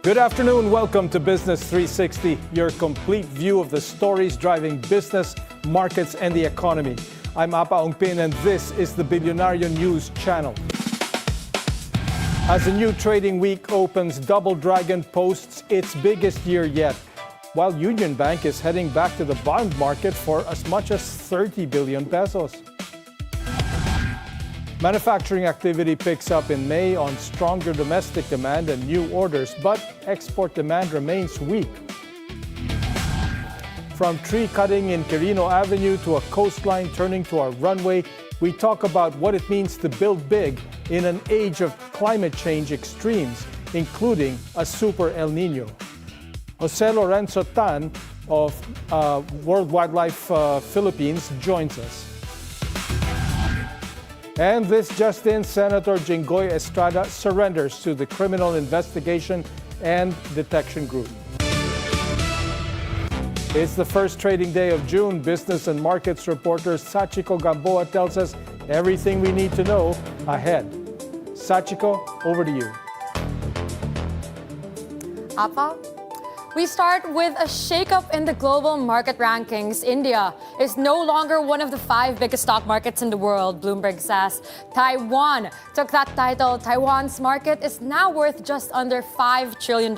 Good afternoon. Welcome to Business 360, your complete view of the stories driving business, markets, and the economy. I'm Apa Ongpin, and this is the Bilyonaryo News Channel. As the new trading week opens, DoubleDragon posts its biggest year yet, while UnionBank is heading back to the bond market for as much as 30 billion pesos. Manufacturing activity picks up in May on stronger domestic demand and new orders, but export demand remains weak. From tree cutting in Quirino Avenue to a coastline turning to a runway, we talk about what it means to build big in an age of climate change extremes, including a super El Niño. Jose Lorenzo Tan of World Wildlife Philippines joins us. And this just in, Senator Jinggoy Estrada surrenders to the Criminal Investigation and Detection Group. It's the first trading day of June. Business and markets reporter Sachiko Gamboa tells us everything we need to know ahead. Sachiko, over to you. Apa? We start with a shakeup in the global market rankings. India is no longer one of the 5 biggest stock markets in the world, Bloomberg says. Taiwan took that title. Taiwan's market is now worth just under $5 trillion,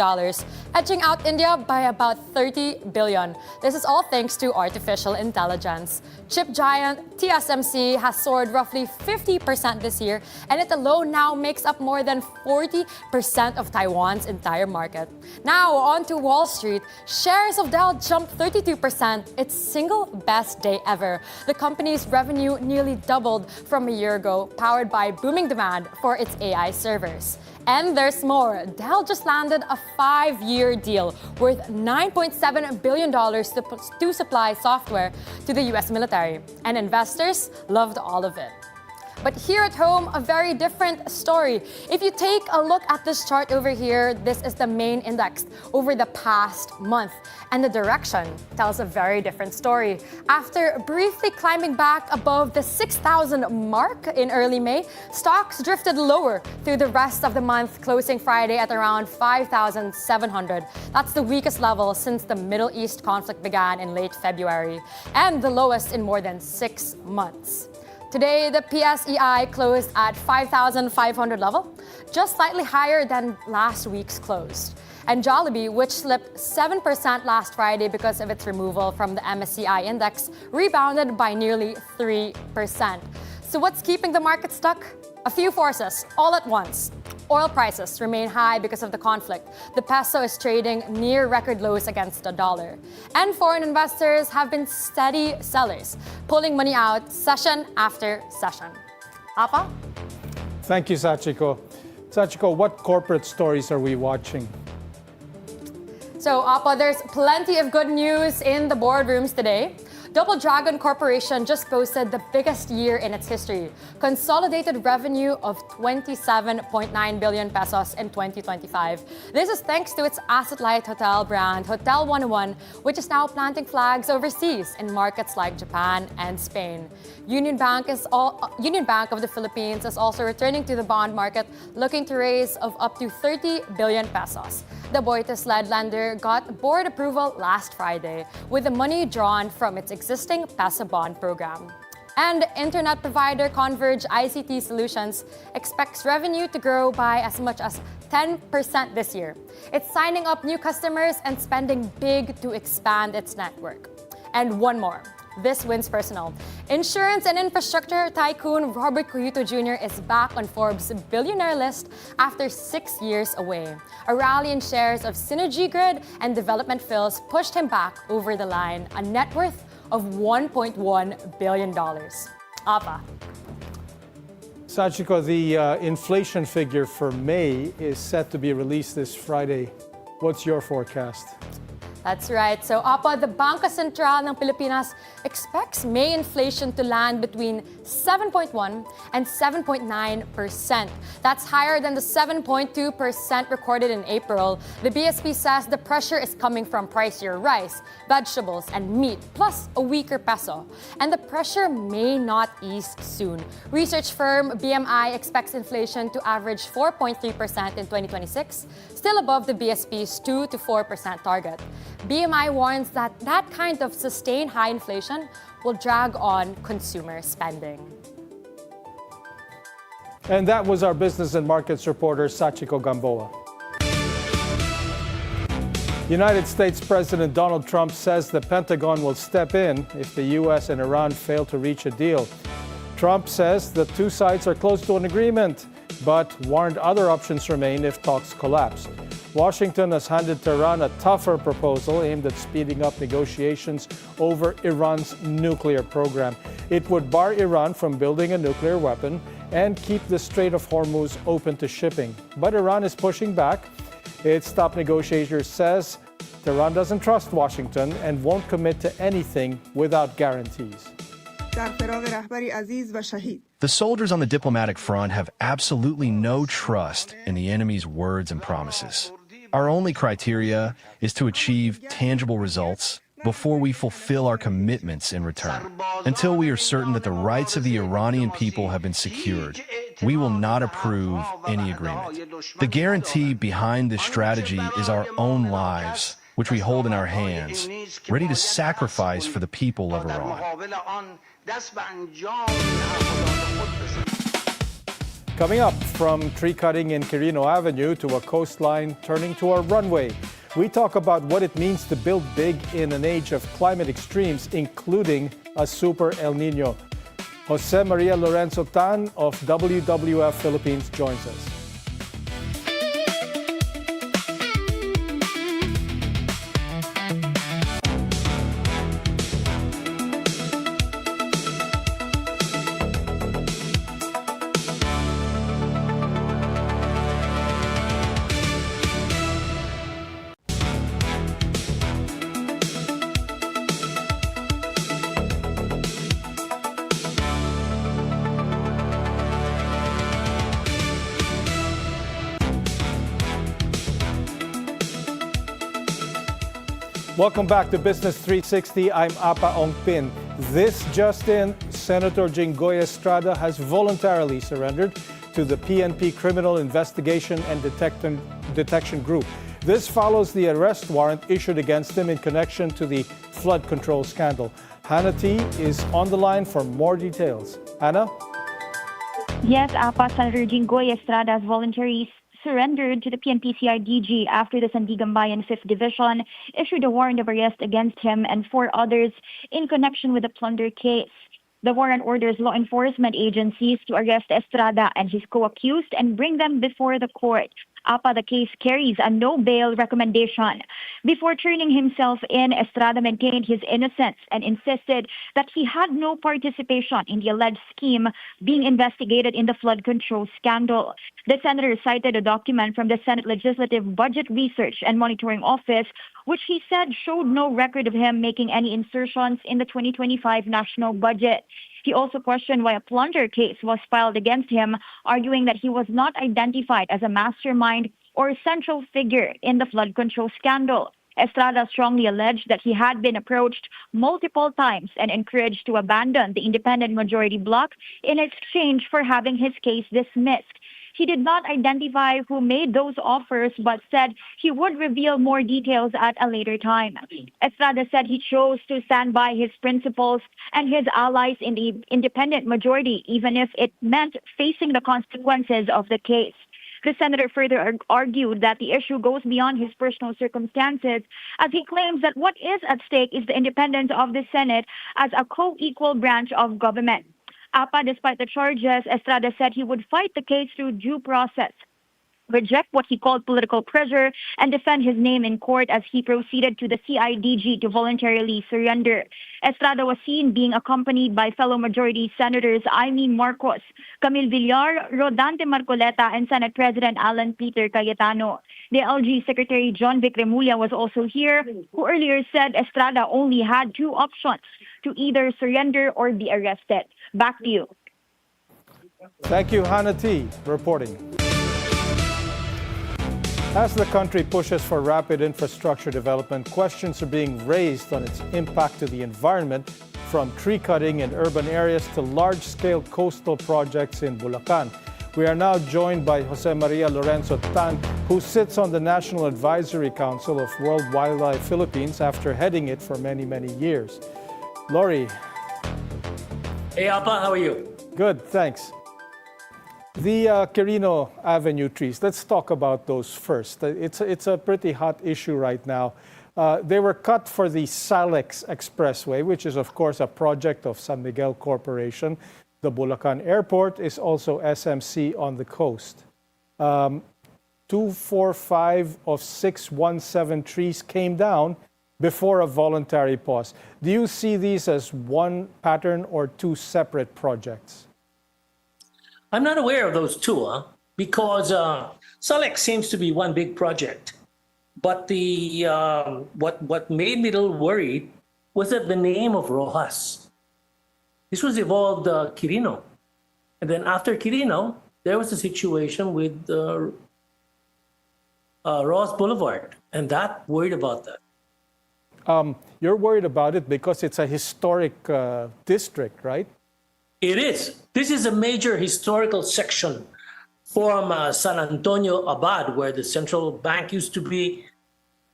edging out India by about 30 billion. This is all thanks to artificial intelligence. Chip giant TSMC has soared roughly 50% this year, and it alone now makes up more than 40% of Taiwan's entire market. Now on to Wall Street. Shares of Dell jumped 32%, its single best day ever. The company's revenue nearly doubled from a year ago, powered by booming demand for its AI servers. And there's more. Dell just landed a 5-year deal worth $9.7 billion to supply software to the U.S. military. And investors loved all of it. But here at home, a very different story. If you take a look at this chart over here, this is the main index over the past month. And the direction tells a very different story. After briefly climbing back above the 6,000 mark in early May, stocks drifted lower through the rest of the month, closing Friday at around 5,700. That's the weakest level since the Middle East conflict began in late February, and the lowest in more than 6 months. Today, the PSEI closed at 5,500 level, just slightly higher than last week's close. And Jollibee, which slipped 7% last Friday because of its removal from the MSCI index, rebounded by nearly 3%. So what's keeping the market stuck? A few forces, all at once. Oil prices remain high because of the conflict. The peso is trading near record lows against the dollar. And foreign investors have been steady sellers, pulling money out session after session. Apa? Thank you, Sachiko. Sachiko, what corporate stories are we watching? So, Apa, there's plenty of good news in the boardrooms today. DoubleDragon Corporation just posted the biggest year in its history. Consolidated revenue of 27.9 billion pesos in 2025. This is thanks to its asset-light hotel brand, Hotel 101, which is now planting flags overseas in markets like Japan and Spain. UnionBank of the Philippines is also returning to the bond market, looking to raise of up to 30 billion pesos. The Boites-led lender got board approval last Friday, with the money drawn from its existing peso bond program. And internet provider Converge ICT Solutions expects revenue to grow by as much as 10% this year. It's signing up new customers and spending big to expand its network. And one more. This wins personal. Insurance and infrastructure tycoon Robert Cuyuto Jr. is back on Forbes' billionaire list after 6 years away. A rally in shares of Synergy Grid and Development Phils pushed him back over the line, a net worth of $1.1 billion. Apa? Sachiko, the inflation figure for May is set to be released this Friday. What's your forecast? That's right. So, Apa, the Bangka Sentral ng Pilipinas expects May inflation to land between 7.1 and 7.9%. That's higher than the 7.2% recorded in April. The BSP says the pressure is coming from pricier rice, vegetables, and meat, plus a weaker peso. And the pressure may not ease soon. Research firm BMI expects inflation to average 4.3% in 2026, still above the BSP's 2 to 4% target. BMI warns that that kind of sustained high inflation will drag on consumer spending. And that was our business and markets reporter, Sachiko Gamboa. United States President Donald Trump says the Pentagon will step in if the U.S. and Iran fail to reach a deal. Trump says the two sides are close to an agreement, but warned other options remain if talks collapse. Washington has handed Tehran a tougher proposal aimed at speeding up negotiations over Iran's nuclear program. It would bar Iran from building a nuclear weapon and keep the Strait of Hormuz open to shipping. But Iran is pushing back. Its top negotiator says Tehran doesn't trust Washington and won't commit to anything without guarantees. The soldiers on the diplomatic front have absolutely no trust in the enemy's words and promises. Our only criteria is to achieve tangible results before we fulfill our commitments in return. Until we are certain that the rights of the Iranian people have been secured, we will not approve any agreement. The guarantee behind this strategy is our own lives, which we hold in our hands, ready to sacrifice for the people of Iran. Coming up, from tree cutting in Quirino Avenue to a coastline turning to a runway, we talk about what it means to build big in an age of climate extremes, including a super El Niño. Jose Maria Lorenzo Tan of WWF Philippines joins us. Welcome back to Business 360. I'm Apa Ongpin. This just in, Senator Jinggoy Estrada has voluntarily surrendered to the PNP Criminal Investigation and Detection Group. This follows the arrest warrant issued against him in connection to the flood control scandal. Hannah T is on the line for more details. Hannah? Yes, Apa, Senator Jinggoy Estrada has voluntarily surrendered to the PNP CIDG after the Sandiganbayan 5th Division issued a warrant of arrest against him and 4 others in connection with the plunder case. The warrant orders law enforcement agencies to arrest Estrada and his co-accused and bring them before the court. Apa, the case carries a no bail recommendation. Before turning himself in, Estrada maintained his innocence and insisted that he had no participation in the alleged scheme being investigated in the flood control scandal. The senator cited a document from the Senate Legislative Budget Research and Monitoring Office, which he said showed no record of him making any insertions in the 2025 national budget. He also questioned why a plunder case was filed against him, arguing that he was not identified as a mastermind or a central figure in the flood control scandal. Estrada strongly alleged that he had been approached multiple times and encouraged to abandon the independent majority bloc in exchange for having his case dismissed. He did not identify who made those offers, but said he would reveal more details at a later time. Estrada said he chose to stand by his principles and his allies in the independent majority, even if it meant facing the consequences of the case. The senator further argued that the issue goes beyond his personal circumstances, as he claims that what is at stake is the independence of the Senate as a co-equal branch of government. Apa, despite the charges, Estrada said he would fight the case through due process. reject what he called political pressure and defend his name in court as he proceeded to the CIDG to voluntarily surrender. Estrada was seen being accompanied by fellow majority senators Aimee Marcos, Camille Villar, Rodante Marcoleta, and Senate President Alan Peter Cayetano. The LG Secretary John Vic Remulla was also here, who earlier said Estrada only had two options, to either surrender or be arrested. Back to you. Thank you, Hannah T. reporting. As the country pushes for rapid infrastructure development, questions are being raised on its impact to the environment, from tree cutting in urban areas to large-scale coastal projects in Bulacan. We are now joined by Jose Maria Lorenzo Tan, who sits on the National Advisory Council of World Wildlife Philippines after heading it for many, many years. Lori. Hey, Apa, how are you? Good, thanks. The Quirino Avenue trees, let's talk about those first. It's a pretty hot issue right now. They were cut for the Salex Expressway, which is, of course, a project of San Miguel Corporation. The Bulacan Airport is also SMC on the coast. 245 of 617 trees came down before a voluntary pause. Do you see these as one pattern or two separate projects? I'm not aware of those two, because Salex seems to be one big project. But the what made me a little worried was that the name of Rojas. This was evolved Quirino. And then after Quirino, there was a situation with Ross Boulevard, and that worried about that. You're worried about it because it's a historic district, right? It is. This is a major historical section from San Antonio Abad, where the central bank used to be,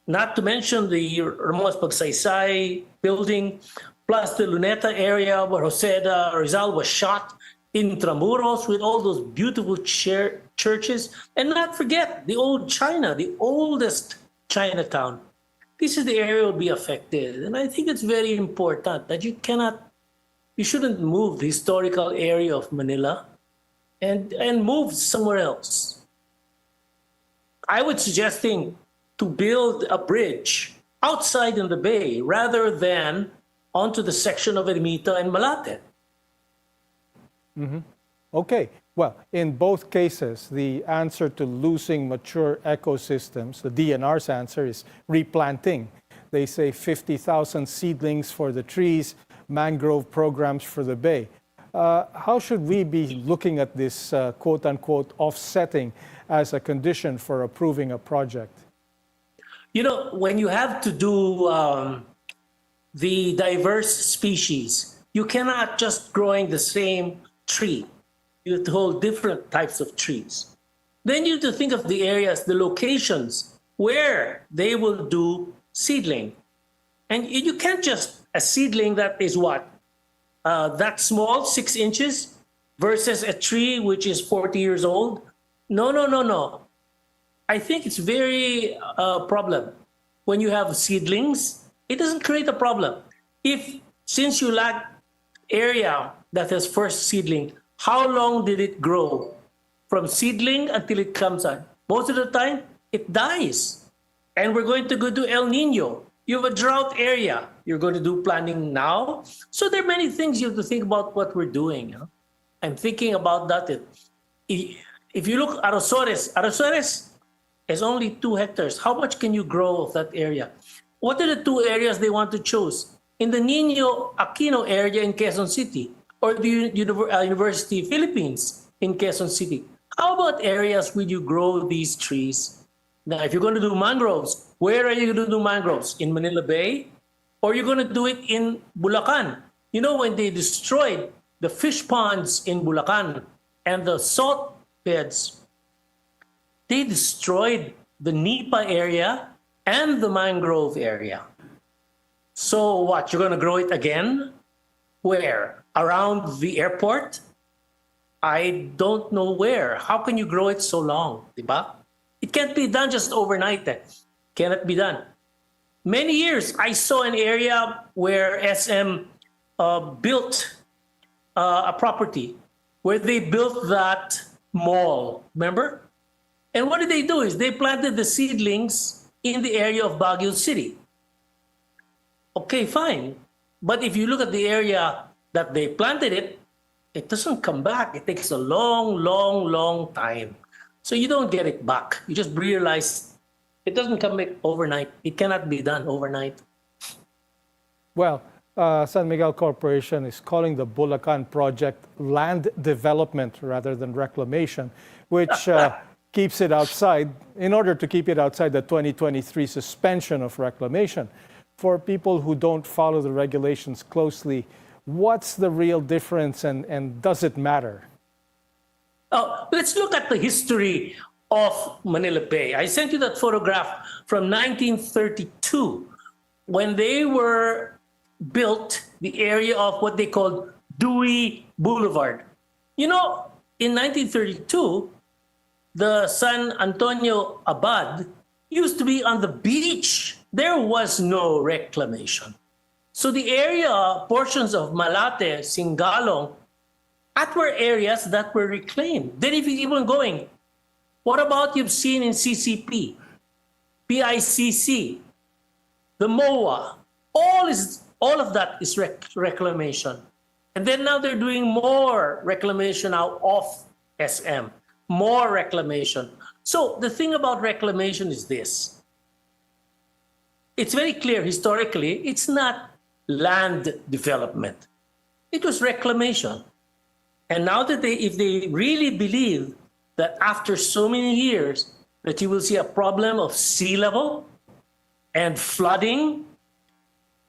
not to mention the Ramos Pagsaysay building, plus the Luneta area where José Rizal was shot, Intramuros with all those beautiful churches, and not forget the old China, the oldest Chinatown. This is the area that will be affected. And I think it's very important that you shouldn't move the historical area of Manila and move somewhere else. I would suggesting to build a bridge outside in the bay rather than onto the section of Ermita and Malate. Mm-hmm. Okay. Well, in both cases, the answer to losing mature ecosystems, the DNR's answer is replanting. They say 50,000 seedlings for the trees, mangrove programs for the bay. How should we be looking at this quote-unquote offsetting as a condition for approving a project? You know, when you have to do the diverse species, you cannot just growing the same tree. You have to hold different types of trees. Then you have to think of the areas, the locations where they will do seedling. And you can't just, a seedling that is what? That small, 6 inches, versus a tree which is 40 years old. No. I think it's very problem. When you have seedlings, it doesn't create a problem. Since you lack area that has first seedling, how long did it grow from seedling until it comes on? Most of the time, it dies. And we're going to go to El Niño. You have a drought area. You're going to do planning now. So there are many things you have to think about what we're doing. I'm thinking about that. If you look at Arosores is only 2 hectares. How much can you grow of that area? What are the 2 areas they want to choose? In the Niño Aquino area in Quezon City, or the University Philippines in Quezon City. How about areas where you grow these trees? Now, if you're going to do mangroves, where are you going to do mangroves? In Manila Bay? Or you're going to do it in Bulacan? You know, when they destroyed the fish ponds in Bulacan and the salt beds, they destroyed the Nipa area and the mangrove area. So what, you're going to grow it again? Where? Around the airport? I don't know where. How can you grow it so long? Diba? It can't be done just overnight. Cannot be done. Many years, I saw an area where SM built a property where they built that mall. Remember? And what did they do is they planted the seedlings in the area of Baguio City. Okay, fine. But if you look at the area that they planted it, it doesn't come back. It takes a long, long, long time. So you don't get it back. You just realize it doesn't come back overnight. It cannot be done overnight. Well, San Miguel Corporation is calling the Bulacan project land development rather than reclamation, which keeps it outside, in order to keep it outside the 2023 suspension of reclamation. For people who don't follow the regulations closely, what's the real difference and does it matter? Let's look at the history of Manila Bay. I sent you that photograph from 1932 when they were built the area of what they called Dewey Boulevard. You know, in 1932, the San Antonio Abad used to be on the beach. There was no reclamation. So the area, portions of Malate, Singalong, that were areas that were reclaimed. Then if you keep on going, what about you've seen in CCP, PICC, the MOA, all of that is reclamation. And then now they're doing more reclamation out of SM, more reclamation. So the thing about reclamation is this. It's very clear historically, it's not land development. It was reclamation. And now that if they really believe that after so many years that you will see a problem of sea level and flooding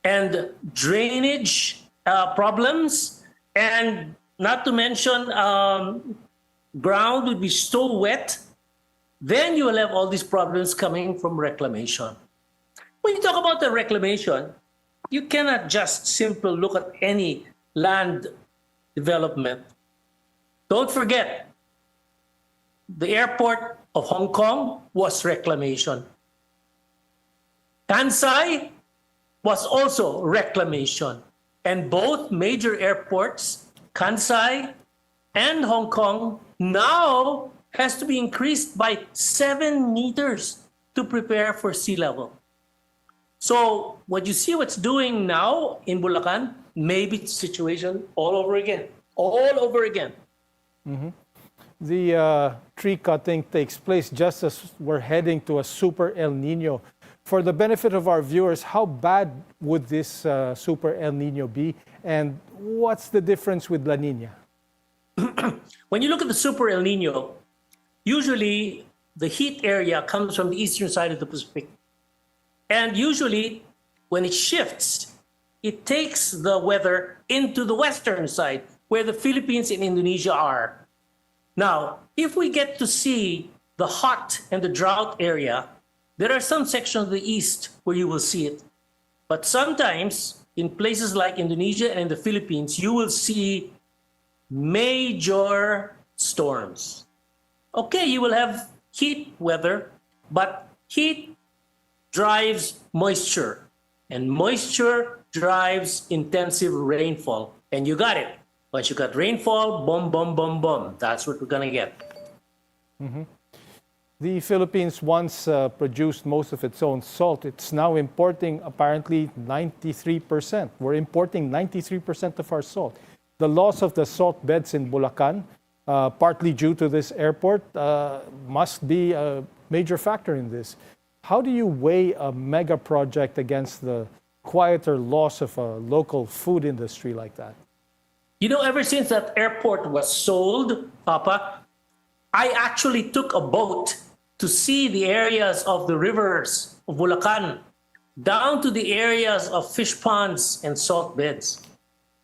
and drainage problems, and not to mention ground would be so wet, then you will have all these problems coming from reclamation. When you talk about the reclamation, you cannot just simply look at any land development. Don't forget, the airport of Hong Kong was reclamation. Kansai was also reclamation. And both major airports, Kansai and Hong Kong, now has to be increased by 7 meters to prepare for sea level. So what you see what's doing now in Bulacan, maybe it's situation all over again. Mm-hmm. The tree cutting takes place just as we're heading to a super El Nino. For the benefit of our viewers, how bad would this super El Nino be? And what's the difference with La Nina? When you look at the super El Nino, usually the heat area comes from the eastern side of the Pacific. And usually, when it shifts, it takes the weather into the western side, where the Philippines and Indonesia are. Now, if we get to see the hot and the drought area, there are some sections of the east where you will see it. But sometimes, in places like Indonesia and the Philippines, you will see major storms. Okay, you will have heat weather, but heat drives moisture, and moisture drives intensive rainfall. And you got it. Once you got rainfall, boom, boom, boom, boom. That's what we're gonna get. Mm-hmm. The Philippines once produced most of its own salt. It's now importing apparently 93%. We're importing 93% of our salt. The loss of the salt beds in Bulacan, partly due to this airport, must be a major factor in this. How do you weigh a mega project against the quieter loss of a local food industry like that? You know, ever since that airport was sold, Papa, I actually took a boat to see the areas of the rivers of Bulacan, down to the areas of fish ponds and salt beds.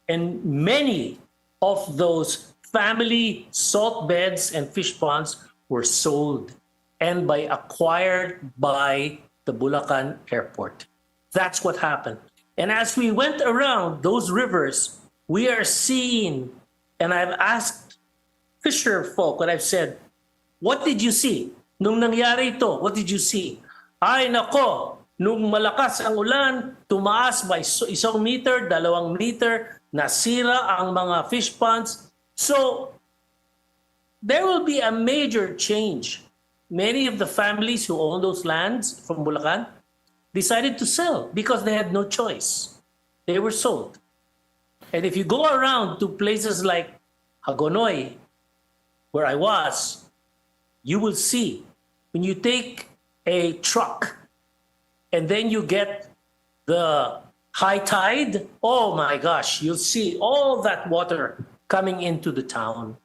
And many of those family salt beds and fish ponds were sold and acquired by the Bulacan airport. That's what happened. And as we went around those rivers, we are seeing, and I've asked fisher folk, and I've said, what did you see? Nung nangyari ito, what did you see? Ay nako, nung malakas ang ulan, tumaas by 1 meter, 2 meter, nasira ang mga fish ponds. So, there will be a major change many of the families who own those lands from Bulacan decided to sell because they had no choice. They were sold. And if you go around to places like Hagonoy, where I was, you will see when you take a truck and then you get the high tide, oh my gosh, you'll see all that water coming into the town.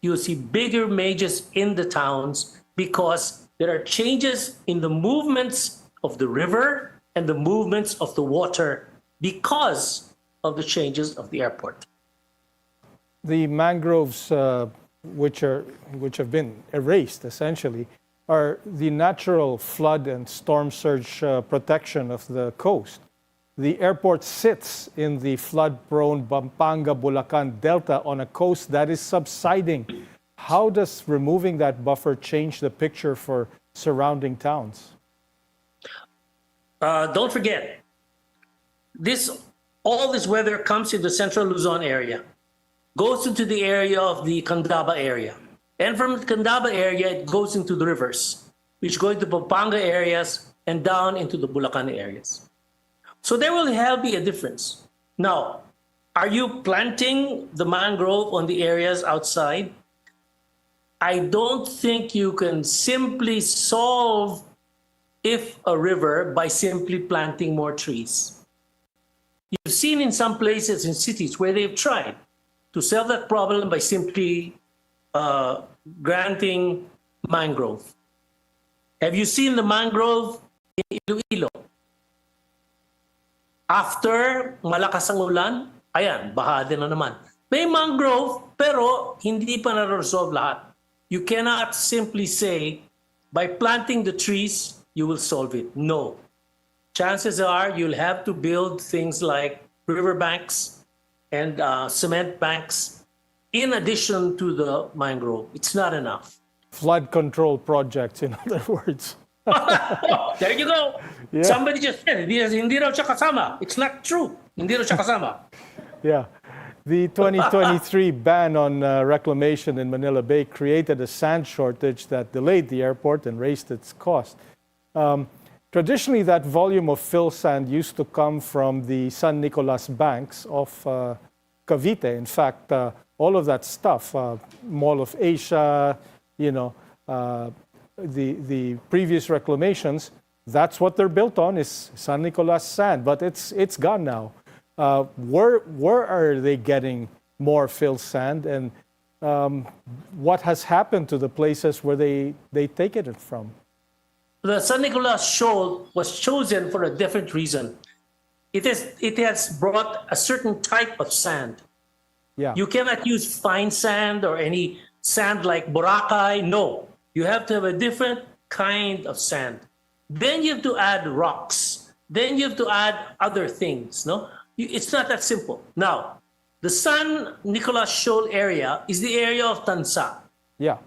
You'll see bigger majors in the towns because there are changes in the movements of the river and the movements of the water because of the changes of the airport. The mangroves, which have been erased essentially, are the natural flood and storm surge protection of the coast. The airport sits in the flood-prone Pampanga-Bulacan Delta on a coast that is subsiding. How does removing that buffer change the picture for surrounding towns? Don't forget, all this weather comes in the central Luzon area, goes into the area of the Candaba area. And from the Candaba area, it goes into the rivers, which go into Pampanga areas and down into the Bulacan areas. So there will be a difference. Now, are you planting the mangrove on the areas outside? I don't think you can simply solve a river by simply planting more trees. You've seen in some places in cities where they've tried to solve that problem by simply granting mangrove. Have you seen the mangrove in Iloilo? After malakas ang ulan, ayan, baha din na naman. May mangrove, pero hindi pa na-resolve lahat. You cannot simply say, by planting the trees, you will solve it. No. Chances are you'll have to build things like riverbanks and cement banks in addition to the mangrove. It's not enough. Flood control projects, in other words. There you go. Yeah. Somebody just said, hindi raw siya kasama. It's not true. Hindi raw siya kasama. Yeah. The 2023 ban on reclamation in Manila Bay created a sand shortage that delayed the airport and raised its cost. Traditionally, that volume of fill sand used to come from the San Nicolas banks of Cavite. In fact, all of that stuff, Mall of Asia, the previous reclamations, that's what they're built on, is San Nicolas sand, but it's gone now. Where are they getting more fill sand, and what has happened to the places where they take it from? The San Nicolas Shoal was chosen for a different reason. It has brought a certain type of sand. Yeah. You cannot use fine sand or any sand like Boracay. No. You have to have a different kind of sand. Then you have to add rocks. Then you have to add other things. No, it's not that simple. Now, the San Nicolas Shoal area is the area of Tansa. Yeah.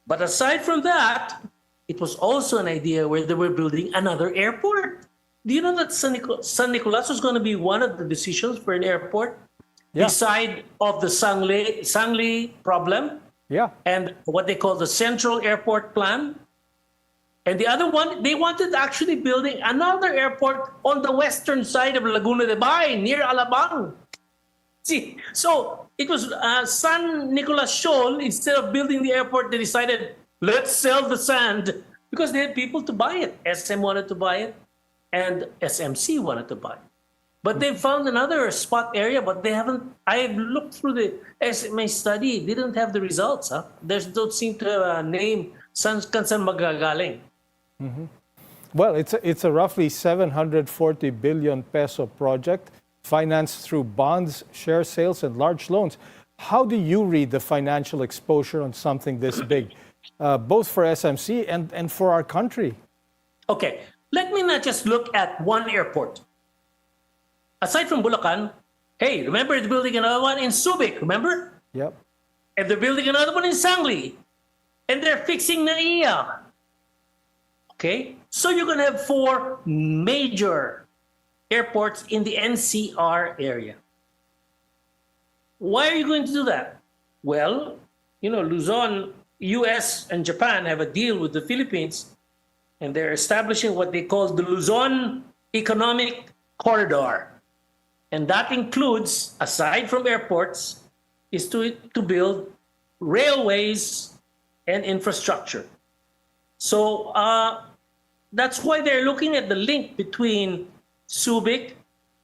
But aside from that, it was also an idea where they were building another airport. Do you know that San Nicolas was going to be one of the decisions for an airport? Yeah. Beside of the Sangli problem? Yeah. And what they call the Central Airport Plan. And the other one, they wanted actually building another airport on the western side of Laguna de Bay, near Alabang. See, so it was San Nicolas Shoal. Instead of building the airport, they decided, let's sell the sand, because they had people to buy it. SM wanted to buy it, and SMC wanted to buy it. But they found another spot area, but they haven't. I looked through the SMA study; they didn't have the results. They don't seem to have a name. San magagaling. Mm-hmm. Well, it's a roughly 740 billion peso project financed through bonds, share sales, and large loans. How do you read the financial exposure on something this big, both for SMC and for our country? Okay, let me not just look at one airport. Aside from Bulacan, hey, remember they're building another one in Subic, remember? Yep. And they're building another one in Sangli. And they're fixing Naiya. Okay? So you're going to have 4 major airports in the NCR area. Why are you going to do that? Well, Luzon US and Japan have a deal with the Philippines, and they're establishing what they call the Luzon Economic Corridor. And that includes, aside from airports, is to build railways and infrastructure. So that's why they're looking at the link between Subic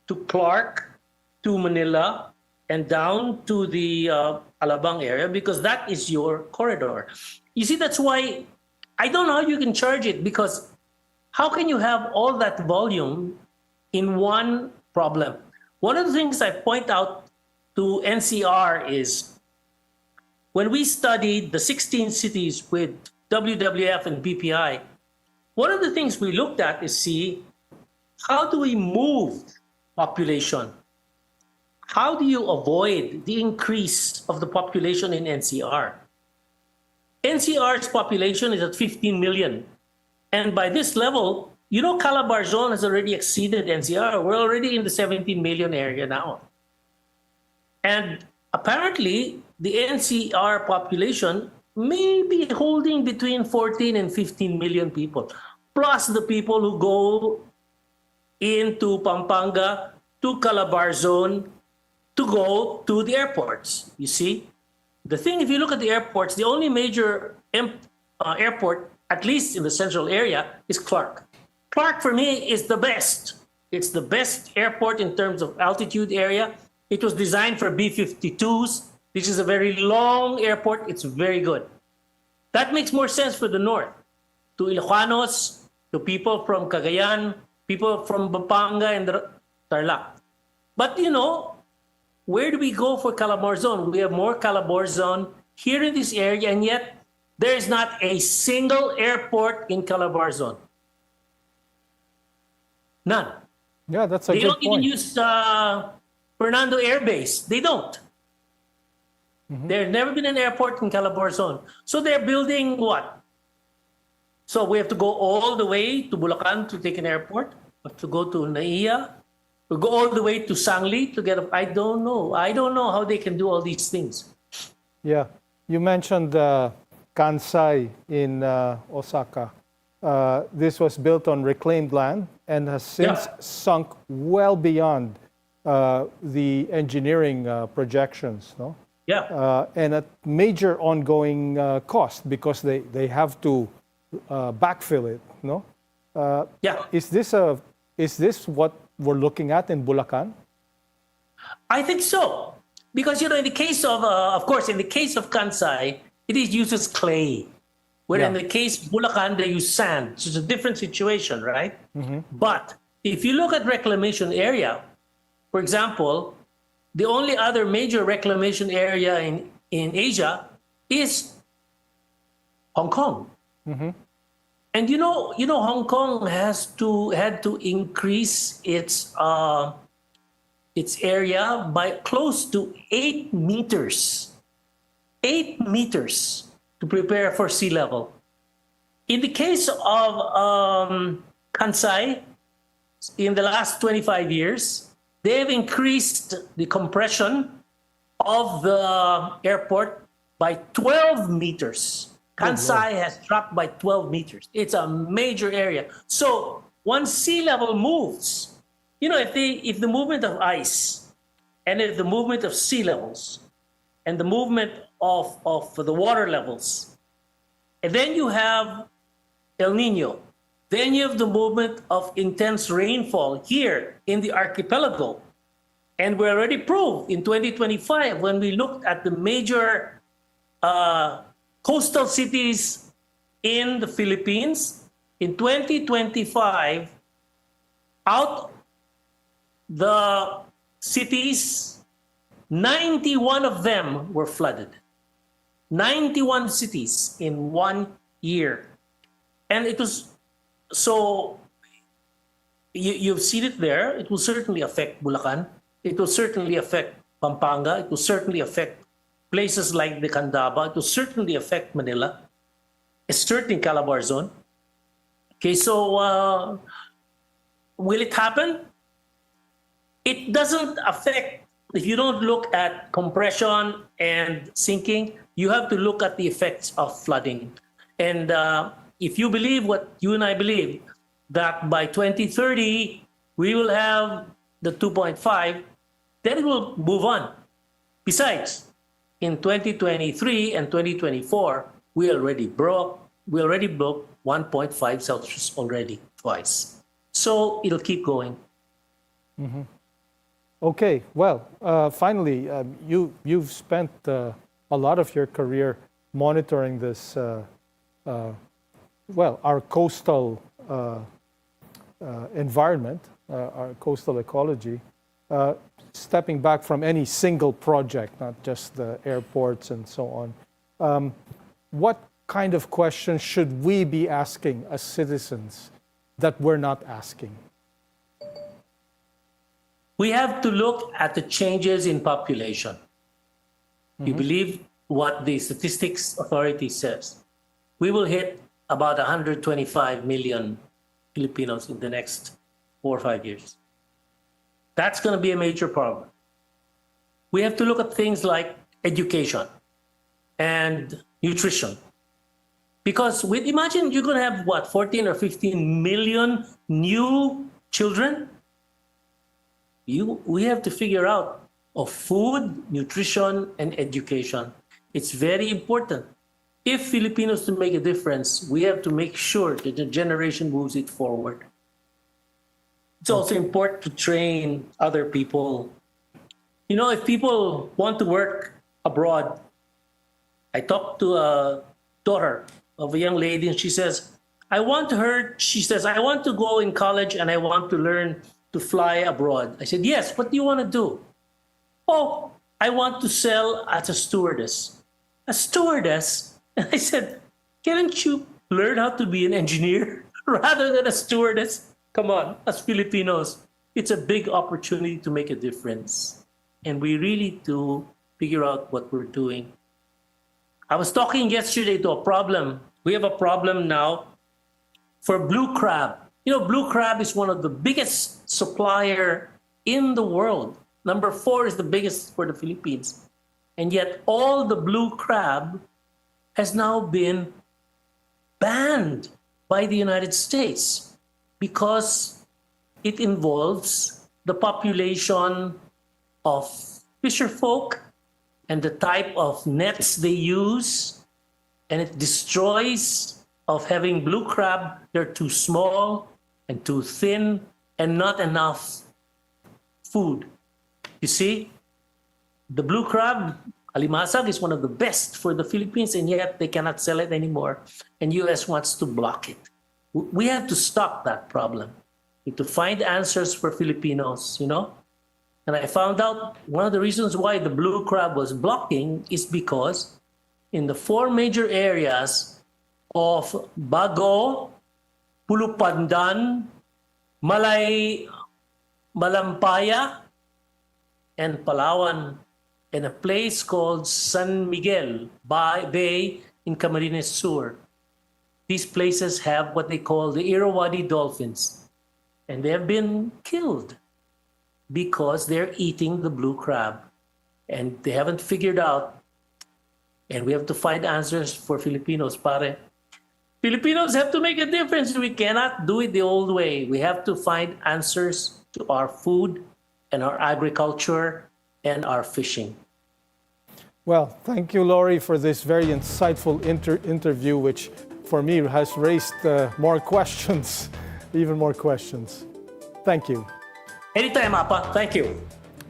to Clark to Manila and down to the Alabang area, because that is your corridor. You see, that's why I don't know how you can charge it, because how can you have all that volume in one problem? One of the things I point out to NCR is when we studied the 16 cities with WWF and BPI, one of the things we looked at is see, how do we move population? How do you avoid the increase of the population in NCR? NCR's population is at 15 million. And by this level, you know, Calabarzon has already exceeded NCR. We're already in the 17 million area now. And apparently, the NCR population may be holding between 14 and 15 million people, plus the people who go into Pampanga, to Calabarzon, to go to the airports. You see? The thing, if you look at the airports, the only major airport, at least in the central area, is Clark. Clark, for me, is the best. It's the best airport in terms of altitude area. It was designed for B-52s. This is a very long airport. It's very good. That makes more sense for the north. To Ilocanos, to people from Cagayan, people from Pampanga and Tarlac. But you know, where do we go for Calabarzon? We have more Calabarzon here in this area, and yet there is not a single airport in Calabarzon. None. Yeah, that's a They good don't even point. use Fernando Air Base. They don't. There's never been an airport in Calabarzon. So they're building what? So we have to go all the way to Bulacan to take an airport. We have to go to Naiya. We go all the way to Sangli to get a... I don't know. I don't know how they can do all these things. Yeah, you mentioned Kansai in Osaka. This was built on reclaimed land and has since sunk well beyond the engineering projections, no? Yeah. And at major ongoing cost, because they have to backfill it, no? Yeah. Is this what we're looking at in Bulacan? I think so. Because, you know, in the case of course, in the case of Kansai, it uses clay. Where in the case of Bulacan, they use sand. So it's a different situation, right? But if you look at reclamation area, for example, the only other major reclamation area in Asia is Hong Kong. And you know, Hong Kong had to increase its area by close to 8 meters. 8 meters to prepare for sea level. In the case of Kansai, in the last 25 years, they have increased the compression of the airport by 12 meters. Kansai has dropped by 12 meters. It's a major area. So once sea level moves, you know, if the movement of ice and if the movement of sea levels and the movement of the water levels, and then you have El Niño, then you have the movement of intense rainfall here in the archipelago. And we already proved in 2025 when we looked at the major coastal cities in the Philippines, in 2025, out the cities, 91 of them were flooded. 91 cities in 1 year. And it was, so you've seen it there. It will certainly affect Bulacan. It will certainly affect Pampanga. It will certainly affect places like the Candaba. It will certainly affect Manila. It's certainly Calabarzon. Okay, so will it happen? It doesn't affect, if you don't look at compression and sinking, you have to look at the effects of flooding. And if you believe what you and I believe, that by 2030, we will have the 2.5, then it will move on. Besides, in 2023 and 2024, we already broke 1.5 Celsius already twice. So it'll keep going. Okay, well, finally, you've spent a lot of your career monitoring this, our coastal environment, our coastal ecology, stepping back from any single project, not just the airports and so on. What kind of questions should we be asking as citizens that we're not asking? We have to look at the changes in population. You believe what the statistics authority says. We will hit about 125 million Filipinos in the next 4 or 5 years. That's going to be a major problem. We have to look at things like education and nutrition. Because imagine you're going to have, 14 or 15 million new children? We have to figure out of food, nutrition, and education. It's very important. If Filipinos to make a difference, we have to make sure that the generation moves it forward. It's also important to train other people. You know, if people want to work abroad, I talked to a daughter of a young lady and she says, I want to go in college and I want to learn to fly abroad. I said, yes, what do you want to do? Oh, I want to sell as a stewardess. A stewardess? And I said, can't you learn how to be an engineer rather than a stewardess? Come on, as Filipinos, it's a big opportunity to make a difference. And we really do figure out what we're doing. I was talking yesterday to a problem. We have a problem now for blue crab. You know, blue crab is one of the biggest supplier in the world. Number 4 is the biggest for the Philippines. And yet all the blue crab has now been banned by the United States because it involves the population of fisherfolk and the type of nets they use, and it destroys of having blue crab. They're too small and too thin and not enough food. You see, the blue crab, alimasag, is one of the best for the Philippines, and yet they cannot sell it anymore. And US wants to block it. We have to stop that problem. We have to find answers for Filipinos, you know? And I found out one of the reasons why the blue crab was blocking is because in the 4 major areas of Bago, Pulupandan, Malampaya, and Palawan, and a place called San Miguel Bay in Camarines Sur. These places have what they call the Irrawaddy dolphins, and they have been killed because they're eating the blue crab, and they haven't figured out, and we have to find answers for Filipinos, pare. Filipinos have to make a difference. We cannot do it the old way. We have to find answers to our food and our agriculture and our fishing. Well, thank you, Lori, for this very insightful interview, which for me has raised more questions, even more questions. Thank you. Anytime, Apa. Thank you.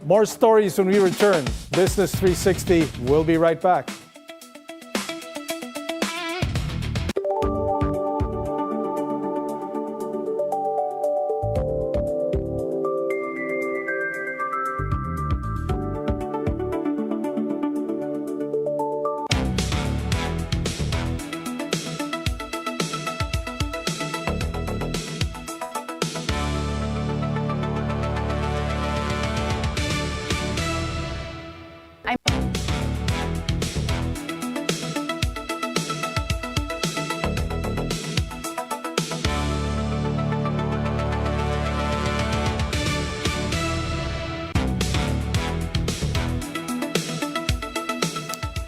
More stories when we return. Business 360. We'll be right back.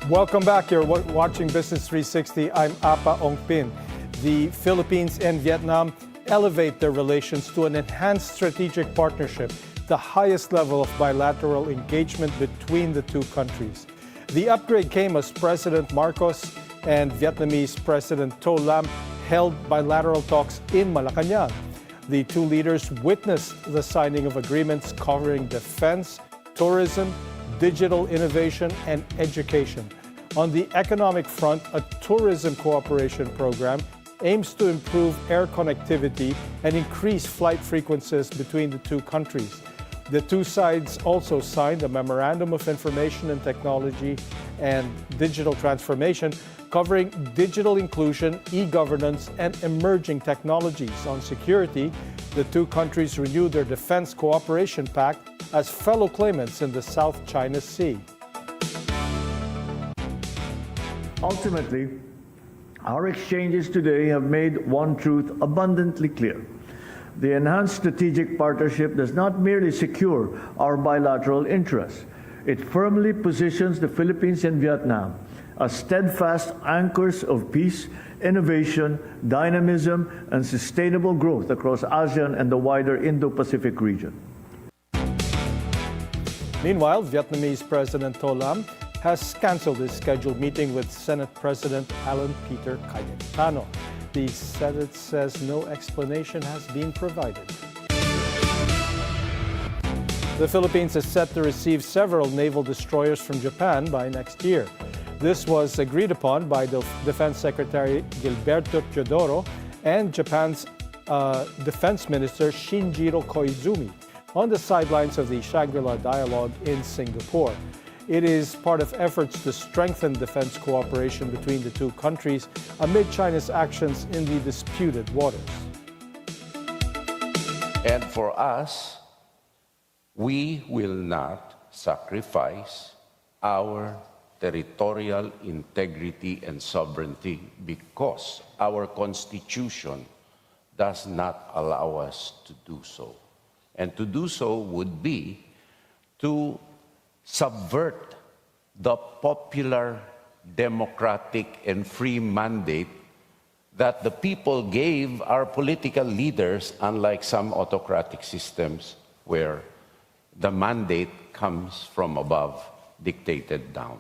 Welcome back. You're watching Business 360. I'm Apa Ongpin. The Philippines and Vietnam elevate their relations to an enhanced strategic partnership, the highest level of bilateral engagement between the two countries. The upgrade came as President Marcos and Vietnamese President To Lam held bilateral talks in Malacanang. The two leaders witnessed the signing of agreements covering defense, tourism, digital innovation, and education. On the economic front, a tourism cooperation program aims to improve air connectivity and increase flight frequencies between the two countries. The two sides also signed a Memorandum of Information and Technology and Digital Transformation covering digital inclusion, e-governance, and emerging technologies. On security, the two countries renewed their Defense Cooperation Pact as fellow claimants in the South China Sea. Ultimately, our exchanges today have made one truth abundantly clear. The enhanced strategic partnership does not merely secure our bilateral interests. It firmly positions the Philippines and Vietnam as steadfast anchors of peace, innovation, dynamism, and sustainable growth across ASEAN and the wider Indo-Pacific region. Meanwhile, Vietnamese President To Lam has canceled his scheduled meeting with Senate President Alan Peter Cayetano. The Senate says no explanation has been provided. The Philippines is set to receive several naval destroyers from Japan by next year. This was agreed upon by the Defense Secretary Gilberto Teodoro and Japan's Defense Minister Shinjiro Koizumi on the sidelines of the Shangri-La Dialogue in Singapore. It is part of efforts to strengthen defense cooperation between the two countries amid China's actions in the disputed waters. And for us, we will not sacrifice our territorial integrity and sovereignty because our Constitution does not allow us to do so. And to do so would be to subvert the popular, democratic, and free mandate that the people gave our political leaders, unlike some autocratic systems where the mandate comes from above, dictated down.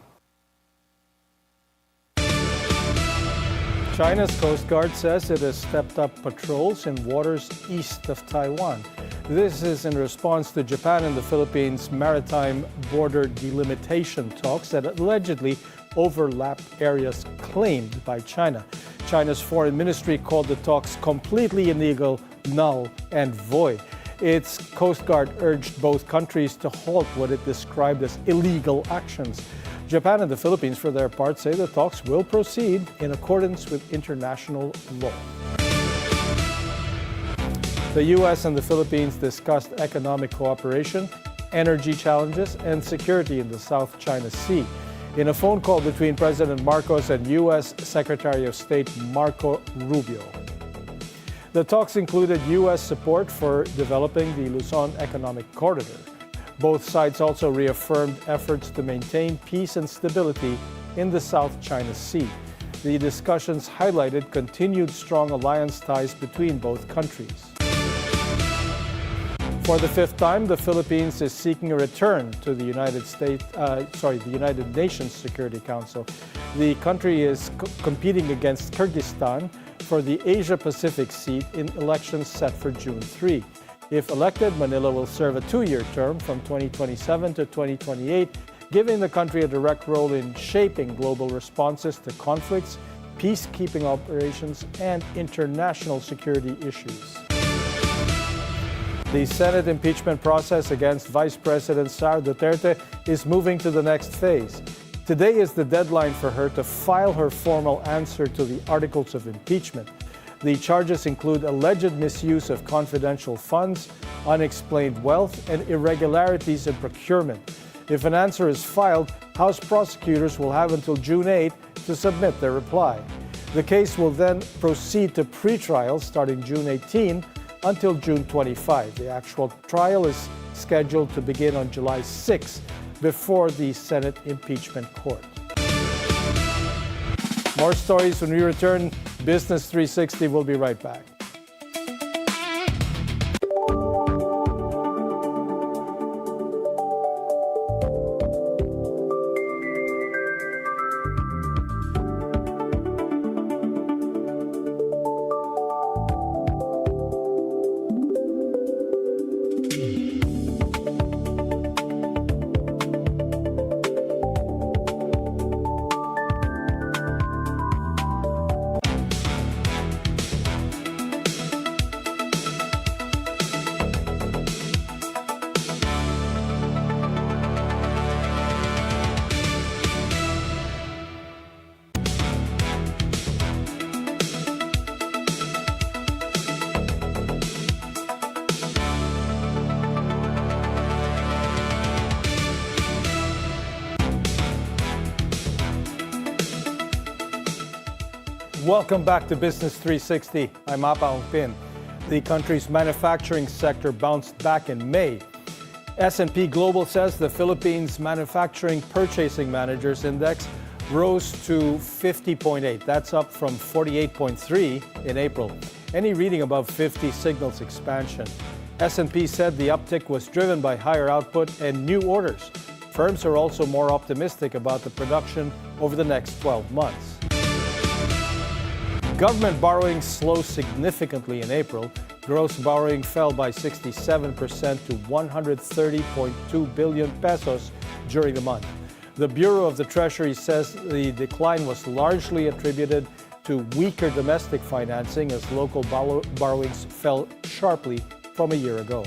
China's Coast Guard says it has stepped up patrols in waters east of Taiwan. This is in response to Japan and the Philippines' maritime border delimitation talks that allegedly overlap areas claimed by China. China's foreign ministry called the talks completely illegal, null, and void. Its Coast Guard urged both countries to halt what it described as illegal actions. Japan and the Philippines, for their part, say the talks will proceed in accordance with international law. The U.S. and the Philippines discussed economic cooperation, energy challenges, and security in the South China Sea. In a phone call between President Marcos and U.S. Secretary of State Marco Rubio. The talks included U.S. support for developing the Luzon Economic Corridor. Both sides also reaffirmed efforts to maintain peace and stability in the South China Sea. The discussions highlighted continued strong alliance ties between both countries. For the fifth time, the Philippines is seeking a return to the the United Nations Security Council. The country is competing against Kyrgyzstan for the Asia-Pacific seat in elections set for June 3. If elected, Manila will serve a two-year term from 2027 to 2028, giving the country a direct role in shaping global responses to conflicts, peacekeeping operations, and international security issues. The Senate impeachment process against Vice President Sara Duterte is moving to the next phase. Today is the deadline for her to file her formal answer to the articles of impeachment. The charges include alleged misuse of confidential funds, unexplained wealth, and irregularities in procurement. If an answer is filed, House prosecutors will have until June 8 to submit their reply. The case will then proceed to pretrial starting June 18 until June 25. The actual trial is scheduled to begin on July 6 before the Senate Impeachment Court. More stories when we return. Business 360 will be right back. Welcome back to Business 360. I'm Apa Ongpin. The country's manufacturing sector bounced back in May. S&P Global says the Philippines Manufacturing Purchasing Managers Index rose to 50.8. That's up from 48.3 in April. Any reading above 50 signals expansion. S&P said the uptick was driven by higher output and new orders. Firms are also more optimistic about the production over the next 12 months. Government borrowing slows significantly in April. Gross borrowing fell by 67% to 130.2 billion pesos during the month. The Bureau of the Treasury says the decline was largely attributed to weaker domestic financing as local borrowings fell sharply from a year ago.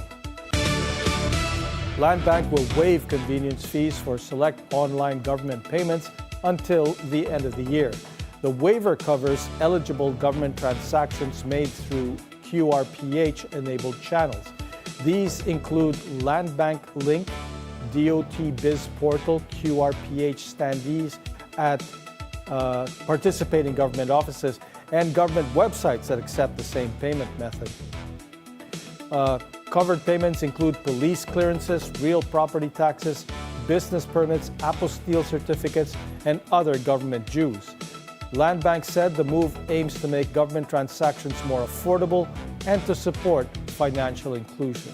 Land Bank will waive convenience fees for select online government payments until the end of the year. The waiver covers eligible government transactions made through QRPH-enabled channels. These include Land Bank Link, DOT Biz Portal, QRPH standees at participating government offices, and government websites that accept the same payment method. Covered payments include police clearances, real property taxes, business permits, apostille certificates, and other government dues. Land Bank said the move aims to make government transactions more affordable and to support financial inclusion.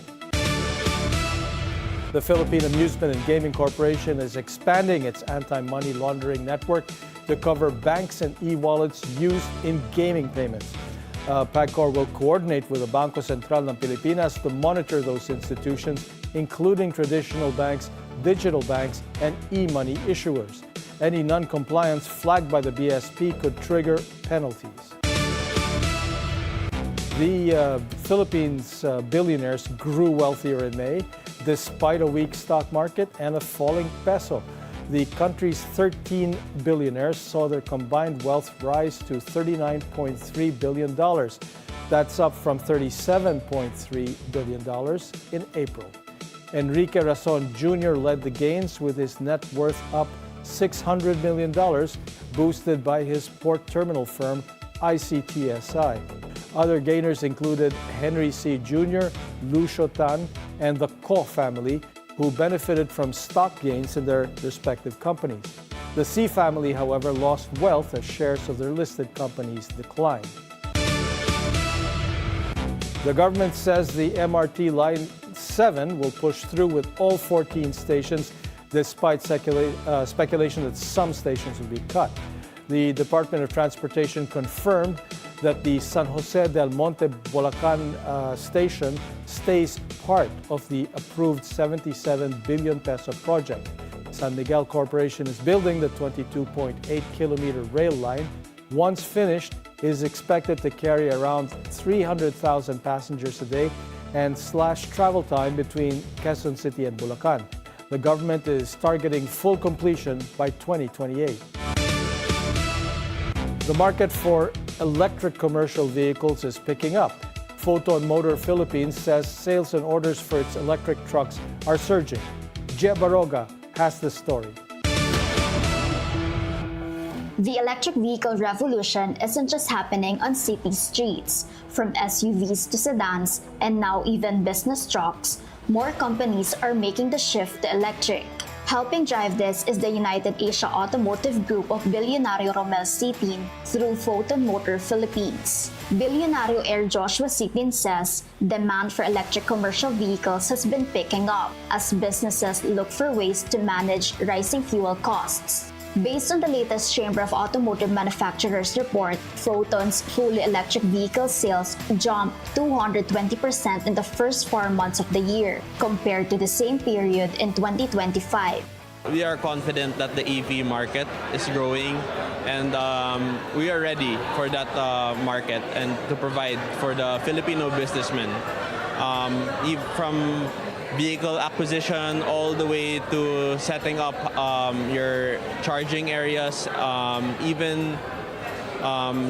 The Philippine Amusement and Gaming Corporation is expanding its anti-money laundering network to cover banks and e-wallets used in gaming payments. PAGCOR will coordinate with the Bangko Sentral ng Pilipinas to monitor those institutions, including traditional banks, digital banks, and e-money issuers. Any non-compliance flagged by the BSP could trigger penalties. The Philippines billionaires grew wealthier in May, despite a weak stock market and a falling peso. The country's 13 billionaires saw their combined wealth rise to $39.3 billion. That's up from $37.3 billion in April. Enrique Razon Jr. led the gains with his net worth up $600 million, boosted by his port terminal firm, ICTSI. Other gainers included Henry C. Jr., Lucio Tan, and the Ko family, who benefited from stock gains in their respective companies. The C family, however, lost wealth as shares of their listed companies declined. The government says the MRT Line 7 will push through with all 14 stations, despite speculation that some stations will be cut. The Department of Transportation confirmed that the San Jose del Monte Bulacan station stays part of the approved 77 billion peso project. San Miguel Corporation is building the 22.8-kilometer rail line. Once finished, it is expected to carry around 300,000 passengers a day and slash travel time between Quezon City and Bulacan. The government is targeting full completion by 2028. The market for electric commercial vehicles is picking up. Photo and Motor Philippines says sales and orders for its electric trucks are surging. Jeb Baroga has the story. The electric vehicle revolution isn't just happening on city streets. From SUVs to sedans, and now even business trucks, more companies are making the shift to electric. Helping drive this is the United Asia Automotive Group of Bilyonaryo Romel Sitin through Photon Motor Philippines. Bilyonaryo Air Joshua Sitin says demand for electric commercial vehicles has been picking up as businesses look for ways to manage rising fuel costs. Based on the latest Chamber of Automotive Manufacturers report, Photon's fully electric vehicle sales jumped 220% in the first 4 months of the year, compared to the same period in 2025. We are confident that the EV market is growing, and we are ready for that market and to provide for the Filipino businessmen. From vehicle acquisition all the way to setting up your charging areas, even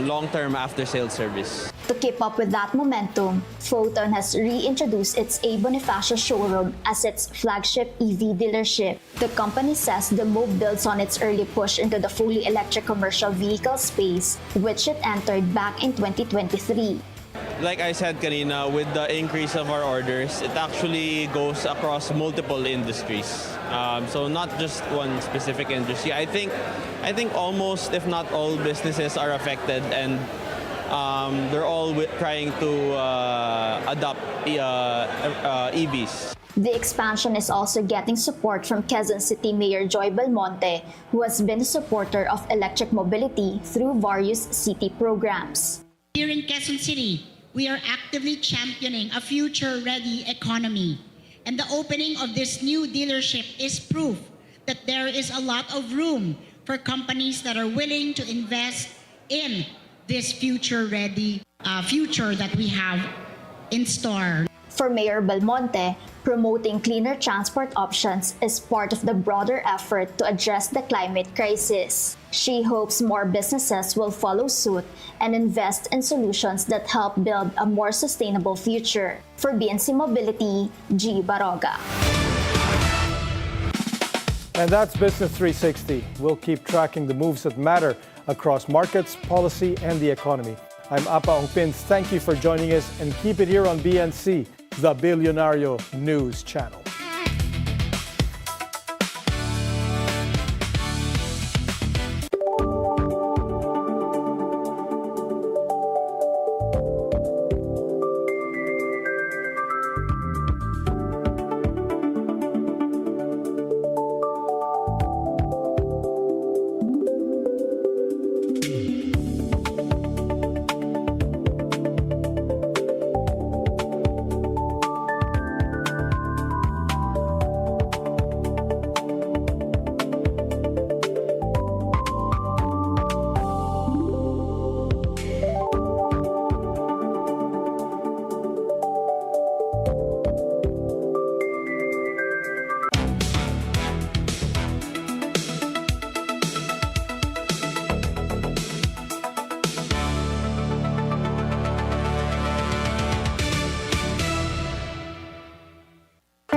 long-term after-sales service. To keep up with that momentum, Photon has reintroduced its A. Bonifacio showroom as its flagship EV dealership. The company says the move builds on its early push into the fully electric commercial vehicle space, which it entered back in 2023. Like I said kanina, with the increase of our orders, it actually goes across multiple industries. So not just one specific industry. I think almost, if not all, businesses are affected, and they're all trying to adopt EVs. The expansion is also getting support from Quezon City Mayor Joy Belmonte, who has been a supporter of electric mobility through various city programs. Here in Quezon City, we are actively championing a future-ready economy. And the opening of this new dealership is proof that there is a lot of room for companies that are willing to invest in this future-ready future that we have in store. For Mayor Belmonte, promoting cleaner transport options is part of the broader effort to address the climate crisis. She hopes more businesses will follow suit and invest in solutions that help build a more sustainable future. For BNC Mobility, G. Baroga. And that's Business 360. We'll keep tracking the moves that matter across markets, policy, and the economy. I'm Apa Ongpin. Thank you for joining us, and keep it here on BNC, the Bilyonaryo News Channel.